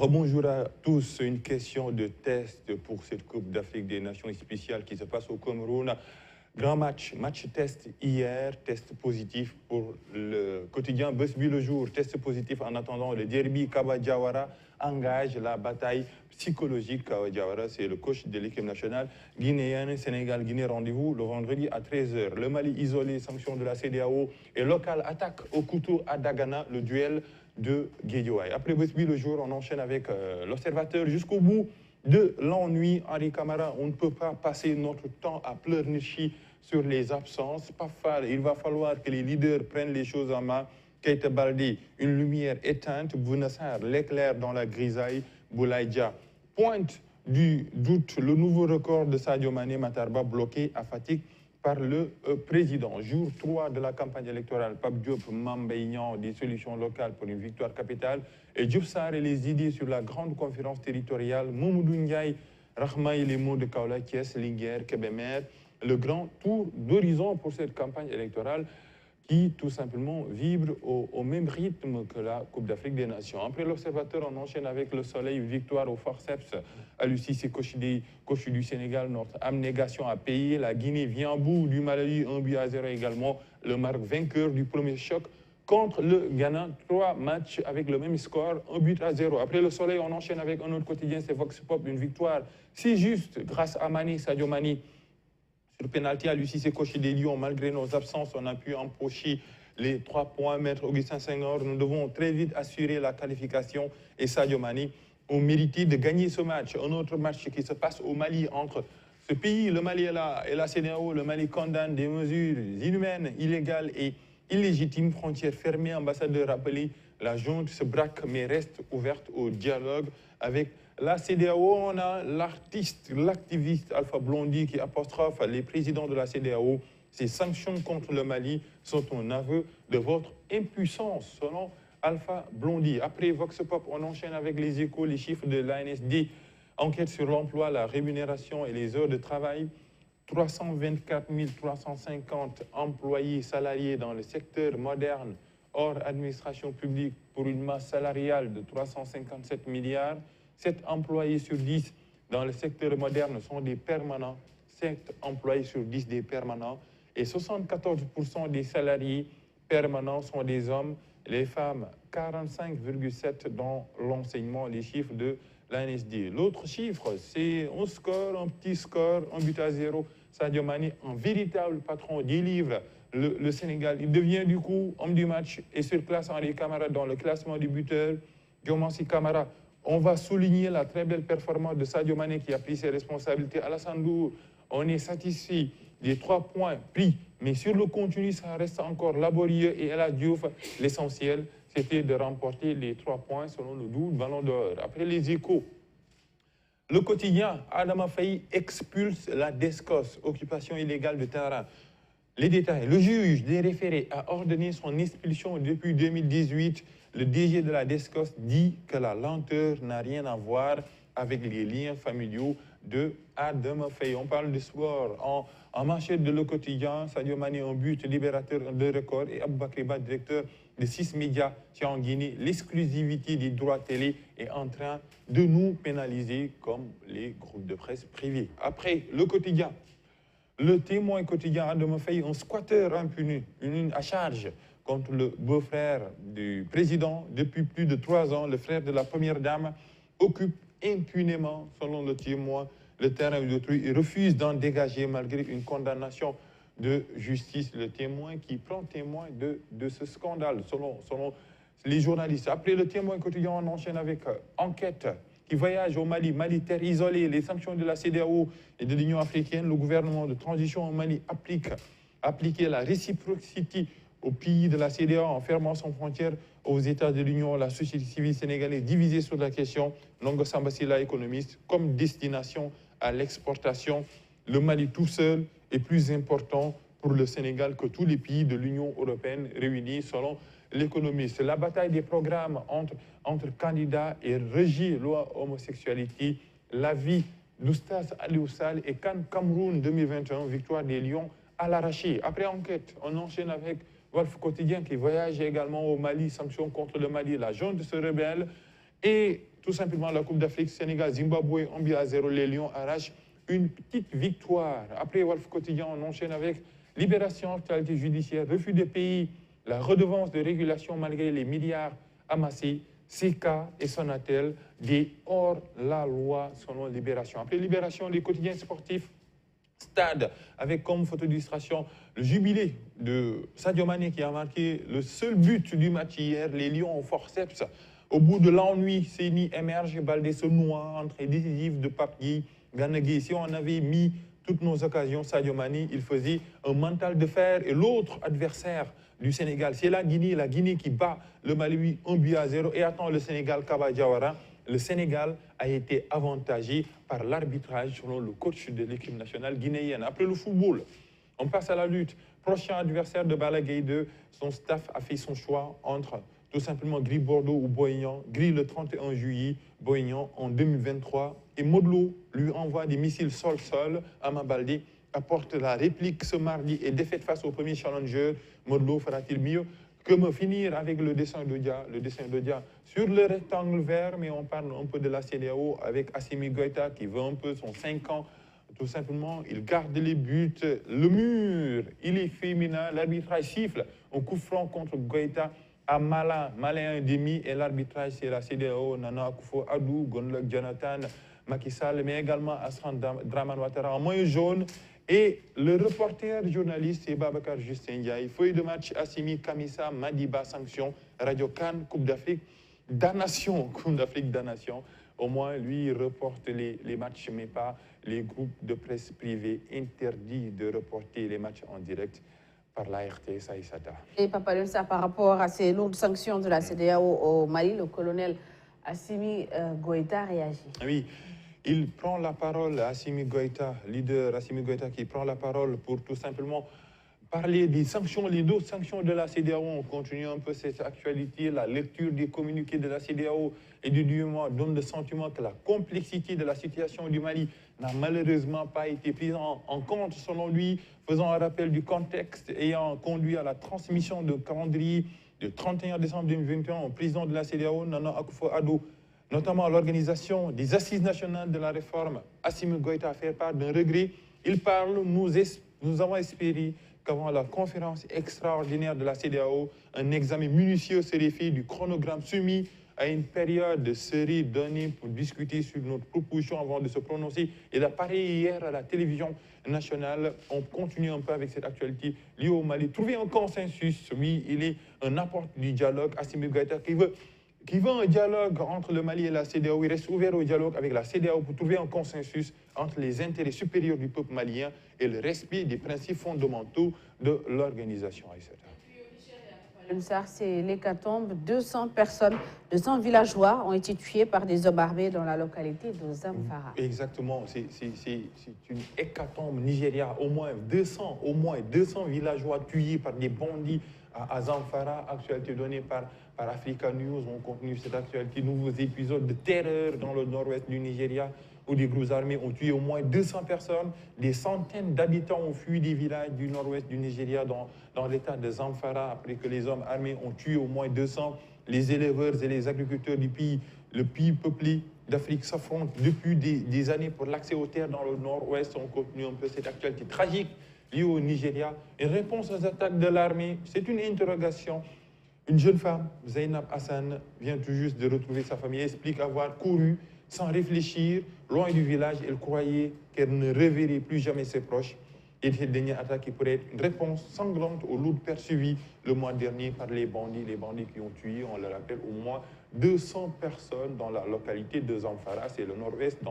Rebonjour à tous. Une question de test pour cette Coupe d'Afrique des Nations spéciale qui se passe au Cameroun. Grand match test hier, test positif pour le quotidien Besbi le jour, test positif en attendant le derby. Kawa Diawara engage la bataille psychologique. Kawa Diawara, c'est le coach de l'équipe nationale guinéenne. Sénégal-Guinée, rendez-vous le vendredi à 13h. Le Mali isolé, sanction de la CEDEAO et local attaque au couteau à Dagana, le duel de Guédiawaye. Après Besbi le jour, on enchaîne avec l'observateur jusqu'au bout de l'ennui. Henri Camara, on ne peut pas passer notre temps à pleurnicher sur les absences. Il va falloir que les leaders prennent les choses en main. Keita Baldé, une lumière éteinte. Bounassar, l'éclair dans la grisaille. Boulaïdja, pointe du doute, le nouveau record de Sadio Mané Matarba bloqué à Fatick par le président. Jour 3 de la campagne électorale, Pape Diop, Mambeignan, des solutions locales pour une victoire capitale. Et Diop Sarr et les idées sur la grande conférence territoriale. Mamoudou Ndiaye, Rahma et les mots de Kaola, Kies, Linguère, Kébémer. Le grand tour d'horizon pour cette campagne électorale qui, tout simplement, vibre au même rythme que la Coupe d'Afrique des Nations. Après l'observateur, on enchaîne avec le soleil, victoire au forceps. Alucis et coach du Sénégal, notre abnégation à payer. La Guinée vient en bout du Mali, 1-0 également. Le Maroc vainqueur du premier choc contre le Ghana. 3 matchs avec le même score, 1-0. Après le soleil, on enchaîne avec un autre quotidien, c'est Vox Pop, une victoire. C'est juste, grâce à Mané, Sadio Mané. Sur le pénalty à Lucie Sécoché des Lions, malgré nos absences, on a pu empocher les 3 points. Maître Augustin Senghor, nous devons très vite assurer la qualification et Sadio Mané ont mérité de gagner ce match. Un autre match qui se passe au Mali entre ce pays, le Mali et la CEDEAO. Le Mali condamne des mesures inhumaines, illégales et illégitimes, frontières fermées, ambassadeur rappelé. La junte se braque mais reste ouverte au dialogue avec la CEDEAO. On a l'activiste Alpha Blondy qui apostrophe les présidents de la CEDEAO. Ces sanctions contre le Mali sont un aveu de votre impuissance, selon Alpha Blondy. Après Vox Pop, on enchaîne avec les échos, les chiffres de l'ANSD. Enquête sur l'emploi, la rémunération et les heures de travail. 324 350 employés salariés dans le secteur moderne, hors administration publique, pour une masse salariale de 357 milliards. 7 employés sur 10 dans le secteur moderne sont des permanents. 7 employés sur 10 des permanents. Et 74% des salariés permanents sont des hommes. Les femmes, 45,7% dans l'enseignement, les chiffres de l'ANSD. L'autre chiffre, c'est un score, un petit score, 1-0. Sadio Mané, un véritable patron, délivre le Sénégal. Il devient du coup homme du match et surclasse Henri Camara dans le classement des buteurs. Diomansi Camara. On va souligner la très belle performance de Sadio Mané qui a pris ses responsabilités. Alassane Dour, on est satisfait des 3 points pris, mais sur le contenu, ça reste encore laborieux. Et El Hadji Diouf, l'essentiel, c'était de remporter les 3 points selon le 12 ballon d'or. Après les échos, le quotidien, Adama Faye expulse la DESCOS, occupation illégale de terrain. Les détails, le juge des référés a ordonné son expulsion depuis 2018. Le DG de la DESCOS dit que la lenteur n'a rien à voir avec les liens familiaux de Adama Faye. On parle de sport. En manchette de Le Quotidien, Sadio Mané, un but libérateur de record, et Aboubakry Ba, directeur de 6 médias en Guinée. L'exclusivité des droits télé est en train de nous pénaliser comme les groupes de presse privés. Après Le Quotidien, Le Témoin quotidien, Adama Faye, un squatteur impuni, une à charge contre le beau-frère du président. Depuis plus de 3 ans, le frère de la première dame occupe impunément, selon Le Témoin, le terrain d'autrui et refuse d'en dégager malgré une condamnation de justice. Le Témoin qui prend témoin de ce scandale, selon les journalistes. Après Le Témoin quotidien, on enchaîne avec Enquête qui voyage au Mali, terre isolée, les sanctions de la CEDEAO et de l'Union africaine. Le gouvernement de transition au Mali appliquer la réciprocité au pays de la CEDEAO en fermant son frontière aux États de l'Union. La société civile sénégalaise divisée sur la question. Longo Sambasila, économiste, comme destination à l'exportation. Le Mali tout seul est plus important pour le Sénégal que tous les pays de l'Union européenne réunis, selon l'économiste. La bataille des programmes entre candidats et rejet loi homosexualité. L'avis d'Oustaz Aliou Sall et Cameroun 2021, victoire des Lions à l'arraché. Après Enquête, on enchaîne avec Wolf Quotidien qui voyage également au Mali, sanctions contre le Mali. La junte se rebelle Et tout simplement, la Coupe d'Afrique, Sénégal, Zimbabwe, 1-0, les Lions arrachent une petite victoire. Après Wolf Quotidien, on enchaîne avec libération, actualité judiciaire, refus des pays, la redevance de régulation malgré les milliards amassés, Sika et Sonatel, des hors-la-loi selon Libération. Après Libération, les quotidiens sportifs, Stade, avec comme photo d'illustration le jubilé de Sadio Mané qui a marqué le seul but du match hier, les Lions au forceps. Au bout de l'ennui, Séni émerge, Baldé se noie, entrée décisive de Pape Gueye, Gana Gueye. Si on avait mis toutes nos occasions, Sadio Mané, il faisait un mental de fer. Et l'autre adversaire du Sénégal, c'est la Guinée qui bat le Mali 1-0 et attend le Sénégal, Kaba Diawara. Le Sénégal a été avantagé par l'arbitrage selon le coach de l'équipe nationale guinéenne. Après le football, on passe à la lutte. Prochain adversaire de Balla Gaye 2, son staff a fait son choix entre tout simplement Gris Bordeaux ou Boignan. Gris le 31 juillet, Boignan en 2023. Et Modlo lui envoie des missiles sol-sol. Ama Baldé apporte la réplique ce mardi et défaite face au premier challenger. Modlo fera-t-il mieux que me finir avec le dessin de Dia sur le rectangle vert, mais on parle un peu de la CEDEAO avec Assimi Goïta qui veut un peu son 5 ans. Tout simplement, il garde les buts. Le mur, il est féminin. L'arbitrage siffle. Un coup franc contre Goïta à Malin 1,5. Et l'arbitrage, c'est la CEDEAO, Nana Akufo-Addo, Goodluck Jonathan, Macky Sall, mais également Assane Dramane Ouattara en maillot jaune. Et le reporter journaliste, c'est Babacar Justin Ndiaye. Feuille de match, Assimi, Kamisa, Madiba, sanction, Radio Cannes, Coupe d'Afrique, damnation, Coupe d'Afrique, damnation. Au moins, lui, il reporte les matchs, mais pas les groupes de presse privés interdits de reporter les matchs en direct par la RTS Aïssata. Et Papa Lemsa, par rapport à ces lourdes sanctions de la CEDEAO au Mali, le colonel Assimi Goïta réagit. Oui. Il prend la parole, Assimi Goïta, leader Assimi Goïta, qui prend la parole pour tout simplement parler des sanctions, les d'autres sanctions de la CEDEAO. On continue un peu cette actualité, la lecture des communiqués de la CEDEAO et du UEMOA donne le sentiment que la complexité de la situation du Mali n'a malheureusement pas été prise en compte, selon lui, faisant un rappel du contexte ayant conduit à la transmission de calendrier du 31 décembre 2021 au président de la CEDEAO, Nana Akufo-Addo, notamment l'organisation des assises nationales de la réforme. Assimi Goïta a fait part d'un regret. Il parle, nous avons espéré qu'avant la conférence extraordinaire de la CEDEAO, un examen minutieux serait fait du chronogramme soumis à une période serait donnée pour discuter sur notre proposition avant de se prononcer. Il a parlé hier à la télévision nationale. On continue un peu avec cette actualité liée au Mali. Trouver un consensus, oui, il est un apport du dialogue. Assimi Goïta qui veut un dialogue entre le Mali et la CEDEAO. Il reste ouvert au dialogue avec la CEDEAO pour trouver un consensus entre les intérêts supérieurs du peuple malien et le respect des principes fondamentaux de l'organisation. C'est l'hécatombe. 200 personnes, 200 villageois ont été tués par des hommes armés dans la localité de Zamfara. Exactement, c'est une hécatombe Nigeria. Au moins 200 villageois tués par des bandits à Zamfara. Actualité donnée par Africa News. On continue cette actualité. Nouveaux épisodes de terreur dans le nord-ouest du Nigeria où des groupes armés ont tué au moins 200 personnes. Des centaines d'habitants ont fui des villages du nord-ouest du Nigeria dans l'état de Zamfara après que les hommes armés ont tué au moins 200. Les éleveurs et les agriculteurs du pays, le pays peuplé d'Afrique, s'affrontent depuis des années pour l'accès aux terres dans le nord-ouest. On continue un peu cette actualité tragique liée au Nigeria. Une réponse aux attaques de l'armée, c'est une interrogation. Une jeune femme, Zainab Hassan, vient tout juste de retrouver sa famille. Elle explique avoir couru sans réfléchir, loin du village. Elle croyait qu'elle ne reverrait plus jamais ses proches. Et cette dernière attaque qui pourrait être une réponse sanglante aux lourdes poursuivies le mois dernier par les bandits qui ont tué, on le rappelle, au moins 200 personnes dans la localité de Zamfara, c'est le nord-ouest, dans le